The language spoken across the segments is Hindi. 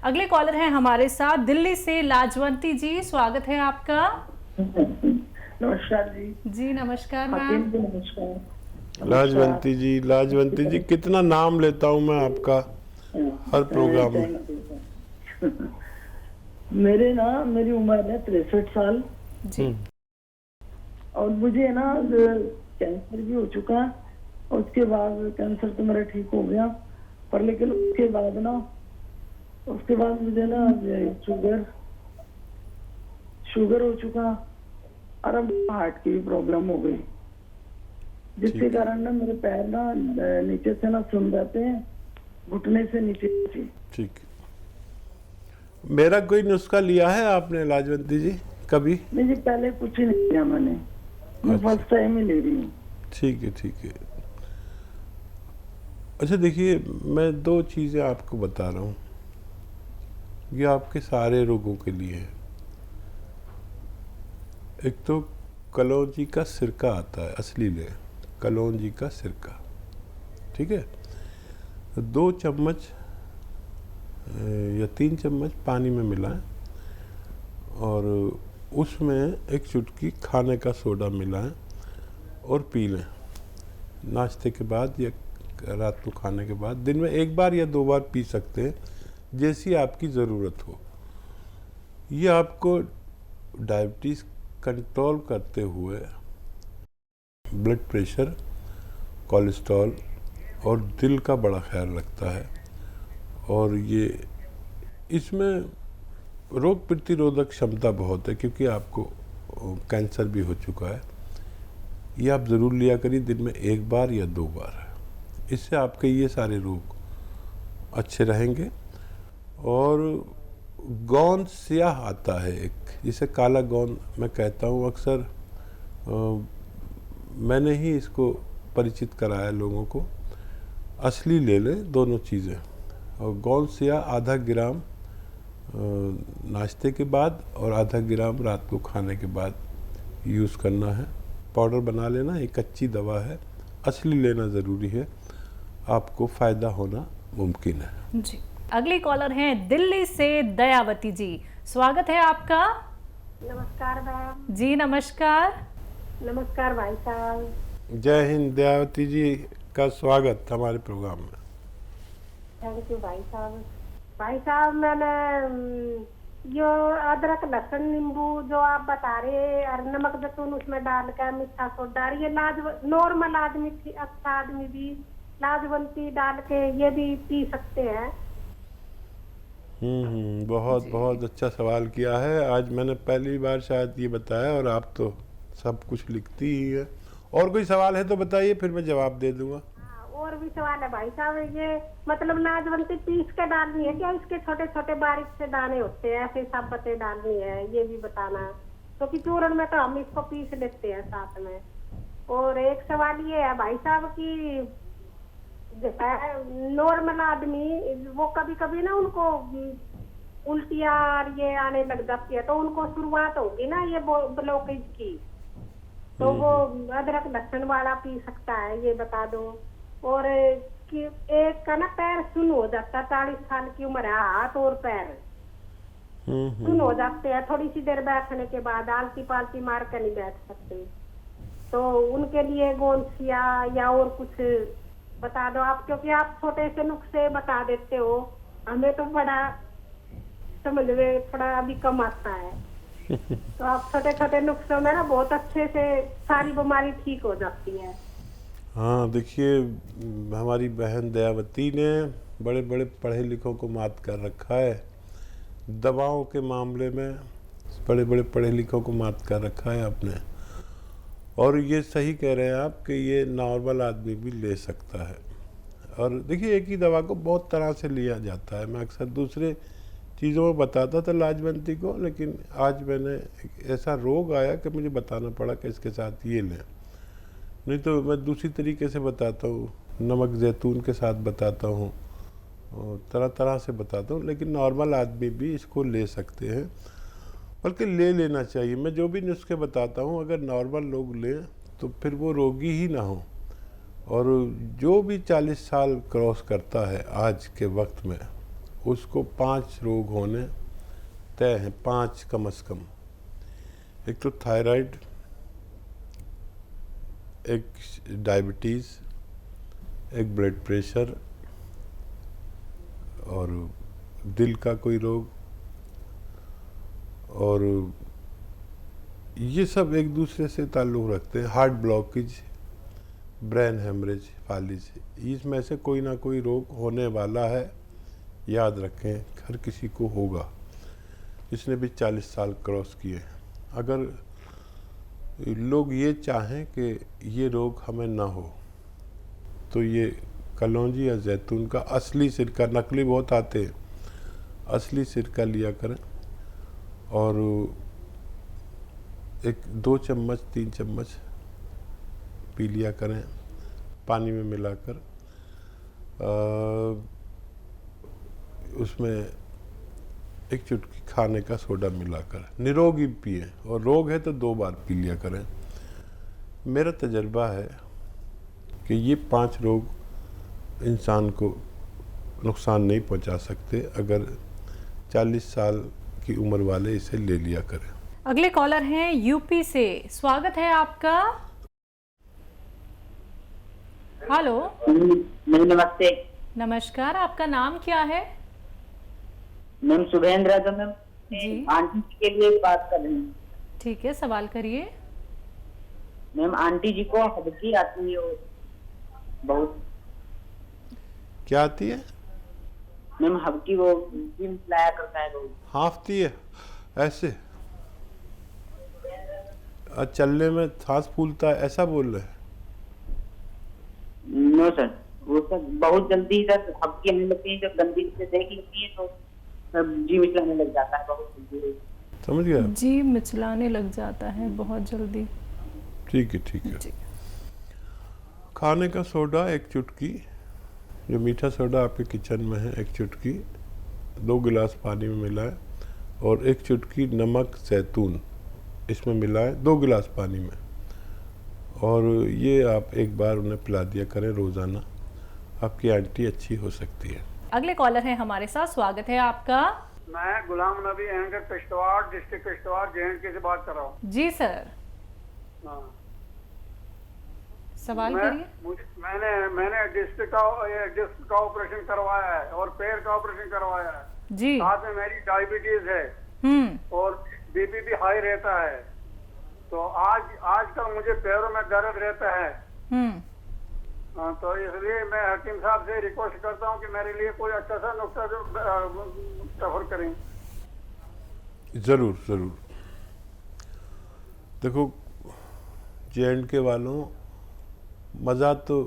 अगले कॉलर हैं हमारे साथ दिल्ली से लाजवंती जी, स्वागत है आपका। नमस्कार जी। जी नमस्कार मैम। हाकिम जी नमस्कार। लाजवंती जी कितना नाम लेता हूँ मैं आपका हर प्रोग्राम में। मेरी उम्र है 63 साल जी। और मुझे ना कैंसर भी हो चुका है और उसके बाद कैंसर तो मेरा ठीक हो गया, पर लेकिन उसके बाद मुझे ना शुगर हो चुका और अब हार्ट की भी प्रॉब्लम हो गई, जिसके कारण ना मेरे पैर ना नीचे से ना सुन जाते हैं, घुटने से नीचे। ठीक। मेरा कोई नुस्खा लिया है आपने लाजवंती जी कभी? नहीं जी, पहले कुछ ही नहीं किया मैंने, मैं फर्स्ट टाइम ही ले रही हूँ। ठीक है ठीक है। अच्छा देखिए, मैं दो चीज़ें आपको बता रहा हूँ, ये आपके सारे रोगों के लिए है। एक तो कलौंजी का सिरका आता है, असली ले कलौंजी का सिरका, ठीक है। 2 चम्मच या 3 चम्मच पानी में मिलाएं और उसमें एक चुटकी खाने का सोडा मिलाएं और पी लें नाश्ते के बाद या रात को खाने के बाद। दिन में 1 बार या 2 बार पी सकते हैं, जैसी आपकी ज़रूरत हो। ये आपको डायबिटीज़ कंट्रोल करते हुए ब्लड प्रेशर, कोलेस्ट्रॉल और दिल का बड़ा ख्याल रखता है। और ये इसमें रोग प्रतिरोधक क्षमता बहुत है, क्योंकि आपको कैंसर भी हो चुका है। ये आप ज़रूर लिया करिए दिन में 1 बार या 2 बार। इससे आपके ये सारे रोग अच्छे रहेंगे। और गोंद स्याह आता है एक, जिसे काला गोंद मैं कहता हूँ अक्सर, मैंने ही इसको परिचित कराया लोगों को। असली ले लें दोनों चीज़ें। और गोंद स्याह आधा ग्राम नाश्ते के बाद और आधा ग्राम रात को खाने के बाद यूज़ करना है। पाउडर बना लेना, एक कच्ची दवा है, असली लेना ज़रूरी है, आपको फ़ायदा होना मुमकिन है जी। अगली कॉलर हैं दिल्ली से दयावती जी, स्वागत है आपका। नमस्कार मैम। जी नमस्कार। नमस्कार भाई साहब। जय हिंद। दयावती जी का स्वागत हमारे प्रोग्राम में। थैंक यू भाई साहब। भाई साहब, मैंने जो अदरक लहसुन नींबू जो आप बता रहे और नमक जैतून उसमें डालकर मीठा सोडा, ये नॉर्मल आदमी, अच्छा आदमी भी लाजवंती डाल के ये भी पी सकते हैं? बहुत बहुत अच्छा सवाल किया है। आज मैंने पहली बार शायद ये बताया, और आप तो सब कुछ लिखती ही है। और कोई सवाल है तो बताइए, फिर मैं जवाब दे दूंगा। और भी सवाल है भाई साहब। ये मतलब लाजवंती पीस के डालनी है क्या? इसके छोटे छोटे बारीक से दाने होते हैं, ऐसे सब बते डालनी है, ये भी बताना है। क्योंकि चूरण में तो हम इसको पीस लेते हैं साथ में। और एक सवाल ये है भाई साहब की नॉर्मल आदमी वो कभी कभी ना उनको उल्टियाँ ये आने लग जाती है, तो उनको शुरुआत होगी ना ये ब्लॉकेज की, तो वो अदरक लहसुन वाला पी सकता है, ये बता दो। और कि एक का ना पैर सुन हो जाता, 40 साल की उम्र है, हाथ और पैर सुन हो जाते हैं, थोड़ी सी देर बैठने के बाद आलती पालती मार कर नहीं बैठ सकते, तो उनके लिए गोंसिया या और कुछ बता दो आप, क्योंकि आप छोटे से नुस्खे बता देते हो, हमें तो बड़ा समझ में थोड़ा अभी कम आता है। तो आप छोटे छोटे नुस्खों में ना बहुत अच्छे से सारी बीमारी ठीक हो जाती है। हाँ देखिए, हमारी बहन दयावती ने बड़े बड़े पढ़े लिखों को मात कर रखा है। दवाओं के मामले में बड़े बड़े पढ़े लिखों को मात कर रखा है आपने। और ये सही कह रहे हैं आप कि ये नॉर्मल आदमी भी ले सकता है। और देखिए, एक ही दवा को बहुत तरह से लिया जाता है। मैं अक्सर दूसरे चीज़ों में बताता था लाजवंती को, लेकिन आज मैंने एक ऐसा रोग आया कि मुझे बताना पड़ा कि इसके साथ ये लें। नहीं तो मैं दूसरी तरीके से बताता हूँ, नमक जैतून के साथ बताता हूँ, तरह तरह से बताता हूँ। लेकिन नॉर्मल आदमी भी इसको ले सकते हैं, बल्कि ले लेना चाहिए। मैं जो भी नुस्खे बताता हूँ, अगर नॉर्मल लोग लें तो फिर वो रोगी ही ना हो। और जो भी 40 साल क्रॉस करता है आज के वक्त में, उसको 5 रोग होने तय हैं, 5 कम से कम। एक तो थायराइड, एक डायबिटीज़, एक ब्लड प्रेशर और दिल का कोई रोग, और ये सब एक दूसरे से ताल्लुक़ रखते हैं। हार्ट ब्लॉकेज, ब्रेन हेमरेज, फालिज, इसमें से कोई ना कोई रोग होने वाला है, याद रखें, हर किसी को होगा जिसने भी 40 साल क्रॉस किए। अगर लोग ये चाहें कि ये रोग हमें ना हो तो ये कलौंजी या जैतून का असली सिरका, नकली बहुत आते हैं, असली सिरका लिया करें और 2 चम्मच 3 चम्मच पी लिया करें पानी में मिलाकर। उसमें एक चुटकी खाने का सोडा मिलाकर निरोगी पिए, और रोग है तो 2 बार पी लिया करें। मेरा तजर्बा है कि ये 5 रोग इंसान को नुकसान नहीं पहुंचा सकते अगर 40 साल की उम्र वाले इसे ले लिया करें। अगले कॉलर हैं यूपी से, स्वागत है आपका। हेलो। नमस्ते नमस्कार, आपका नाम क्या है? मैम शुभेंद्र यादव मैम, जी। आंटी जी के लिए बात कर रही हूँ। ठीक है, सवाल करिए। मैम आंटी जी को हबकी आती है बहुत। क्या आती है? मैम हबकी वो जिम लाया करता है बहुत। हाँफती है ऐसे, चलने में सांस फूलता है, ऐसा बोल रहे हैं? नो सर, वो सर बहुत जल्दी सर हबकी आने लगती है, जब गंदी से देख लेती है तो सब जी मिचलाने लग जाता है बहुत जल्दी। समझ गया? जी मिचलाने लग जाता है बहुत जल्दी। ठीक है, ठीक है। जी। खाने का सोडा 1 चुटकी, जो मीठा सोडा आपके किचन में है, 1 चुटकी 2 गिलास पानी में मिलाएं, और 1 चुटकी नमक जैतून इसमें मिलाएं 2 गिलास पानी में, और ये आप एक बार उन्हें पिला दिया करें रोज़ाना। आपकी आंटी अच्छी हो सकती है। अगले कॉलर हैं हमारे साथ, स्वागत है आपका। मैं Ghulam Nabi anchor Kishtwar, district Kishtwar, JNK से बात कर रहा हूँ। जी सर, हाँ। सवाल करिए। मैंने डिस्क का ऑपरेशन करवाया है और पैर का ऑपरेशन करवाया है। जी। साथ में मेरी डायबिटीज है और BP भी हाई रहता है। तो आजकल मुझे पैरों में दर्द रहता है। तो इसलिए मैं हकीम साहब से रिक्वेस्ट करता हूँ कि मेरे लिए कोई अच्छा सा नुस्खा सफर करें। ज़रूर ज़रूर। देखो, JNK वालों, मज़ा तो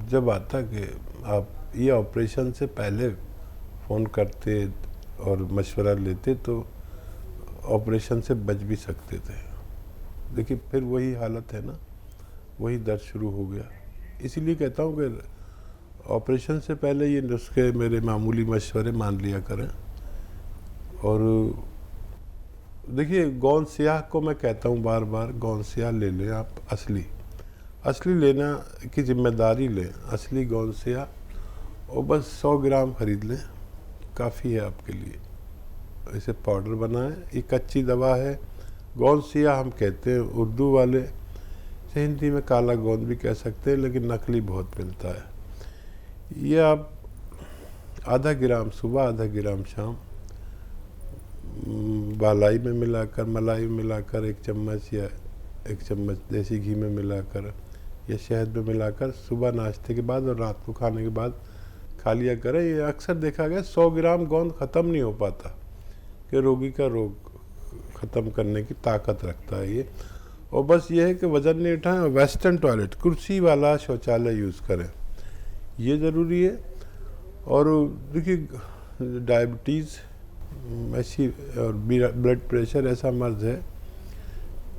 जब आता कि आप ये ऑपरेशन से पहले फ़ोन करते और मशवरा लेते तो ऑपरेशन से बच भी सकते थे। देखिए फिर वही हालत है ना, वही दर्द शुरू हो गया। इसीलिए कहता हूँ कि ऑपरेशन से पहले ये नुस्खे, मेरे मामूली मशवरे मान लिया करें। और देखिए, गोंद स्याह को मैं कहता हूँ बार बार, गोंद स्याह ले लें आप, असली लेना की जिम्मेदारी लें, असली गोंद स्याह, और बस 100 ग्राम खरीद लें, काफ़ी है आपके लिए। इसे पाउडर बनाएं। ये कच्ची दवा है, गोंद स्याह हम कहते हैं, उर्दू वाले से हिंदी में काला गोंद भी कह सकते हैं, लेकिन नकली बहुत मिलता है। ये आप आधा ग्राम सुबह, आधा ग्राम शाम बालाई में मिलाकर, मलाई में मिलाकर 1 चम्मच या 1 चम्मच देसी घी में मिलाकर या शहद में मिलाकर सुबह नाश्ते के बाद और रात को खाने के बाद खा लिया करें। ये अक्सर देखा गया 100 ग्राम गोंद ख़त्म नहीं हो पाता, कि रोगी का रोग ख़त्म करने की ताकत रखता है ये। और बस ये है कि वज़न नहीं उठाएं, और वेस्टर्न टॉयलेट, कुर्सी वाला शौचालय यूज़ करें, ये ज़रूरी है। और देखिए, डायबिटीज़ ऐसी और ब्लड प्रेशर ऐसा मर्ज़ है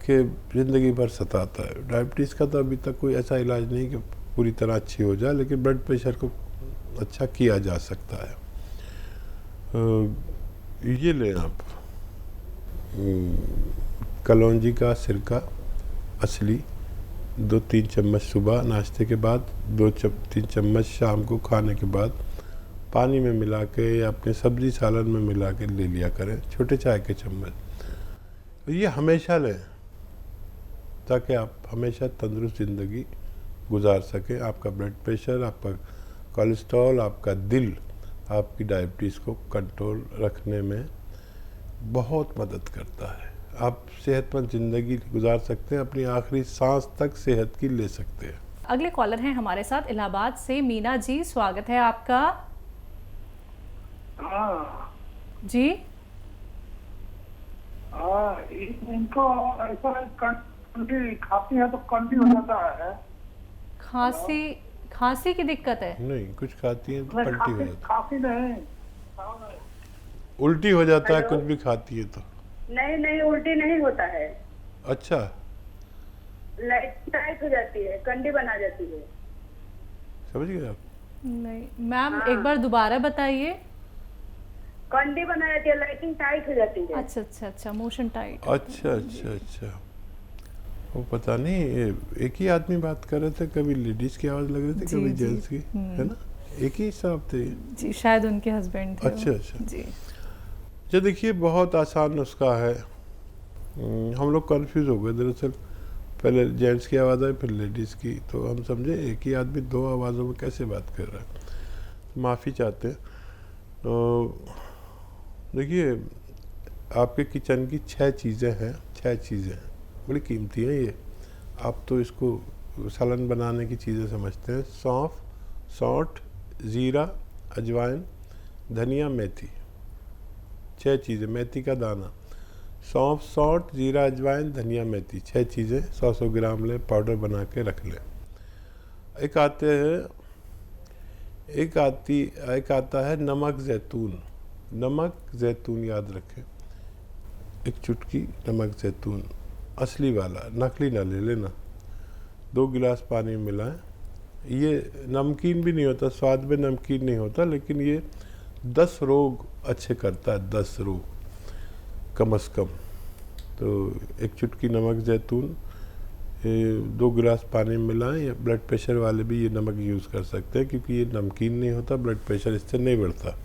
कि ज़िंदगी भर सताता है। डायबिटीज़ का तो अभी तक कोई ऐसा इलाज नहीं कि पूरी तरह अच्छी हो जाए, लेकिन ब्लड प्रेशर को अच्छा किया जा सकता है। ये लें आप कलौंजी का सिरका असली, 2-3 चम्मच सुबह नाश्ते के बाद, 2-3 चम्मच शाम को खाने के बाद, पानी में मिला के या अपने सब्जी सालन में मिला के ले लिया करें, छोटे चाय के चम्मच। तो ये हमेशा लें ताकि आप हमेशा तंदुरुस्त ज़िंदगी गुजार सकें। आपका ब्लड प्रेशर, आपका कोलेस्ट्रॉल, आपका दिल, आपकी डायबिटीज़ को कंट्रोल रखने में बहुत मदद करता है। आप सेहतमंद ज़िंदगी गुजार सकते हैं, अपनी आखिरी सांस तक सेहत की ले सकते हैं। अगले कॉलर हैं हमारे साथ इलाहाबाद से मीना जी, स्वागत है आपका। हाँ जी इनको ऐसा कंडी खाती है तो कंडी हो जाता है। खांसी की दिक्कत है? नहीं, कुछ खाती हैं तो पलटी हो जाती खांसी नहीं, है, उल्टी हो जाता है, कुछ भी खाती है तो। नहीं उल्टी नहीं होता है, अच्छा, लाइट टाइट हो जाती है, कंडी बना जाती है। समझ गए आप? नहीं मैम, एक बार दोबारा बताइए। कंडी बना जाती है, लाइटिंग टाइट हो जाती है। अच्छा, मोशन टाइट। अच्छा, वो पता नहीं, एक ही आदमी बात कर रहे थे, कभी लेडीज की आवाज लग रही थी, कभी जेंट्स की, है ना? एक ही साहब थे जी, शायद उनके हस्बैंड थे। अच्छा जी। जो देखिए, बहुत आसान नुस्खा है। हम लोग कंफ्यूज हो गए दरअसल, पहले जेंट्स की आवाज़ आई फिर लेडीज़ की, तो हम समझे एक ही आदमी दो आवाज़ों में कैसे बात कर रहा है। माफ़ी चाहते हैं। तो देखिए, आपके किचन की 6 चीज़ें हैं, 6 चीज़ें हैं, बड़ी कीमती हैं ये। आप तो इसको सालन बनाने की चीज़ें समझते हैं। सौंफ, सौंठ, ज़ीरा, अजवाइन, धनिया, मेथी, 6 चीज़ें। मेथी का दाना, सौंफ, सौंठ, ज़ीरा, अजवाइन, धनिया, मेथी, 6 चीज़ें 100 ग्राम लें, पाउडर बना के रख लें। एक आता है नमक ज़ैतून। नमक ज़ैतून याद रखें, एक चुटकी नमक ज़ैतून, असली वाला, नकली ना ले लेना। 2 गिलास पानी में मिलाएं। ये नमकीन भी नहीं होता, स्वाद में नमकीन नहीं होता, लेकिन ये 10 रोग अच्छे करता है, 10 रोग कम से कम। तो एक चुटकी नमक ज़ैतून 2 गिलास पानी में मिलाएं। या ब्लड प्रेशर वाले भी ये नमक यूज़ कर सकते हैं, क्योंकि ये नमकीन नहीं होता, ब्लड प्रेशर इससे नहीं बढ़ता।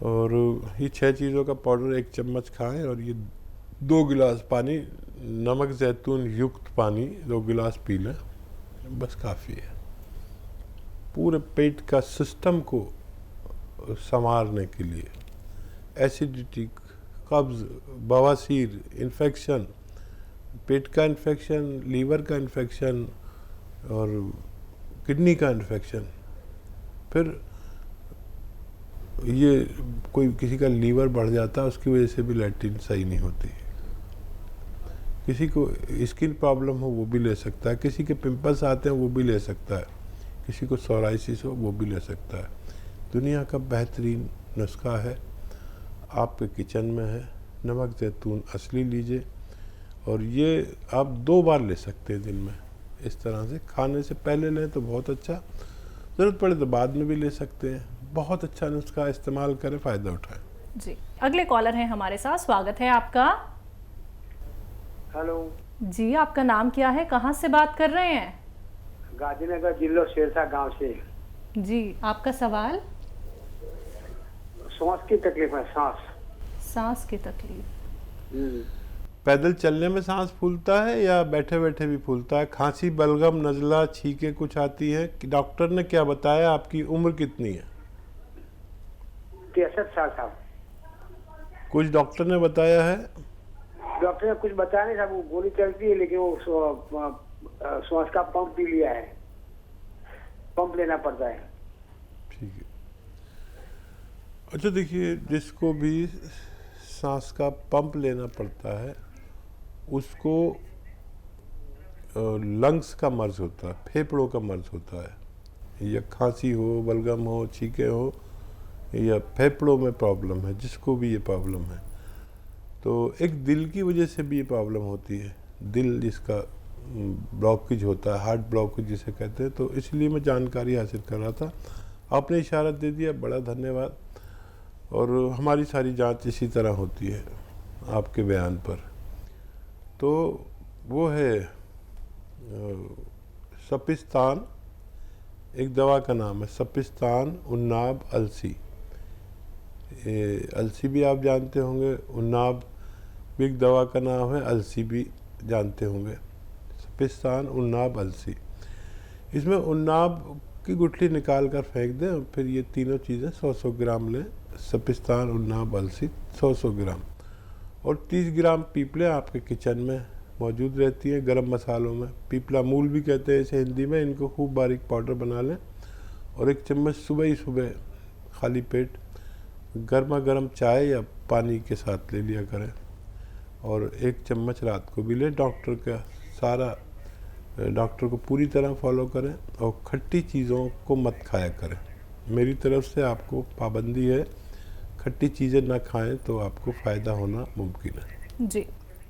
और ये 6 चीज़ों का पाउडर 1 चम्मच खाएं, और ये 2 गिलास पानी, नमक ज़ैतून युक्त पानी 2 गिलास पी लें, बस काफ़ी है। पूरे पेट का सिस्टम को संवारने के लिए, एसिडिटी, कब्ज़, बवासीर, इन्फेक्शन, पेट का इन्फेक्शन, लीवर का इन्फेक्शन और किडनी का इन्फेक्शन। फिर ये कोई किसी का लीवर बढ़ जाता है, उसकी वजह से भी लैट्रिन सही नहीं होती। किसी को स्किन प्रॉब्लम हो वो भी ले सकता है, किसी के पिंपल्स आते हैं वो भी ले सकता है, किसी को सोराइसिस हो वो भी ले सकता है। दुनिया का बेहतरीन नुस्खा है, आपके किचन में है। नमक ज़ैतून असली लीजिए, और ये आप 2 बार ले सकते हैं दिन में। इस तरह से खाने से पहले लें तो बहुत अच्छा, ज़रूरत पड़े तो बाद में भी ले सकते हैं। बहुत अच्छा नुस्खा, इस्तेमाल करें, फ़ायदा उठाएं। जी, अगले कॉलर हैं हमारे साथ, स्वागत है आपका। हेलो जी, आपका नाम क्या है, कहाँ से बात कर रहे हैं? गाजीनगर जिला शेरसा गांव से। जी, आपका सवाल? सांस की तकलीफ है, सांस की तकलीफ। पैदल चलने में सांस फूलता है या बैठे बैठे भी फूलता है? खांसी, बलगम, नज़ला, छींके कुछ आती है? कि डॉक्टर ने क्या बताया? आपकी उम्र कितनी है? 63 साल साहब। कुछ डॉक्टर ने बताया है? डॉक्टर ने कुछ बताया नहीं साहब, वो गोली चलती है, लेकिन वो सांस का पंप भी लिया है, पंप लेना पड़ता है। ठीक है। अच्छा देखिए, जिसको भी सांस का पंप लेना पड़ता है उसको लंग्स का मर्ज होता है, फेफड़ों का मर्ज होता है। या खांसी हो, बलगम हो, छींके हो, या फेफड़ों में प्रॉब्लम है, जिसको भी ये प्रॉब्लम है, तो एक दिल की वजह से भी ये प्रॉब्लम होती है। दिल जिसका ब्लॉकेज होता है, हार्ट ब्लॉकेज जिसे कहते हैं। तो इसलिए मैं जानकारी हासिल कर रहा था, आपने इशारा दे दिया, बड़ा धन्यवाद। और हमारी सारी जांच इसी तरह होती है आपके बयान पर। तो वो है सपिस्तान एक दवा का नाम है सपिस्तान उन्नाब अलसी। अलसी भी आप जानते होंगे, उन्नाब भी एक दवा का नाम है, अलसी भी जानते होंगे। सपिस्तान उन्नाब अलसी, इसमें उन्नाब की गुठली निकाल कर फेंक दें और फिर ये तीनों चीज़ें 100-100 ग्राम लें। सपिस्तान उन्नाब अलसी 100-100 ग्राम, और 30 ग्राम पीपले आपके किचन में मौजूद रहती है गरम मसालों में। पीपला मूल भी कहते हैं इसे हिंदी में। इनको खूब बारीक पाउडर बना लें और 1 चम्मच सुबह ही सुबह खाली पेट गर्मा गर्म चाय या पानी के साथ ले लिया करें, और 1 चम्मच रात को भी लें। डॉक्टर को पूरी तरह फॉलो करें और खट्टी चीज़ों को मत खाया करें। मेरी तरफ से आपको पाबंदी है, खट्टी चीज़ें ना खाएं तो आपको फ़ायदा होना मुमकिन है। जी।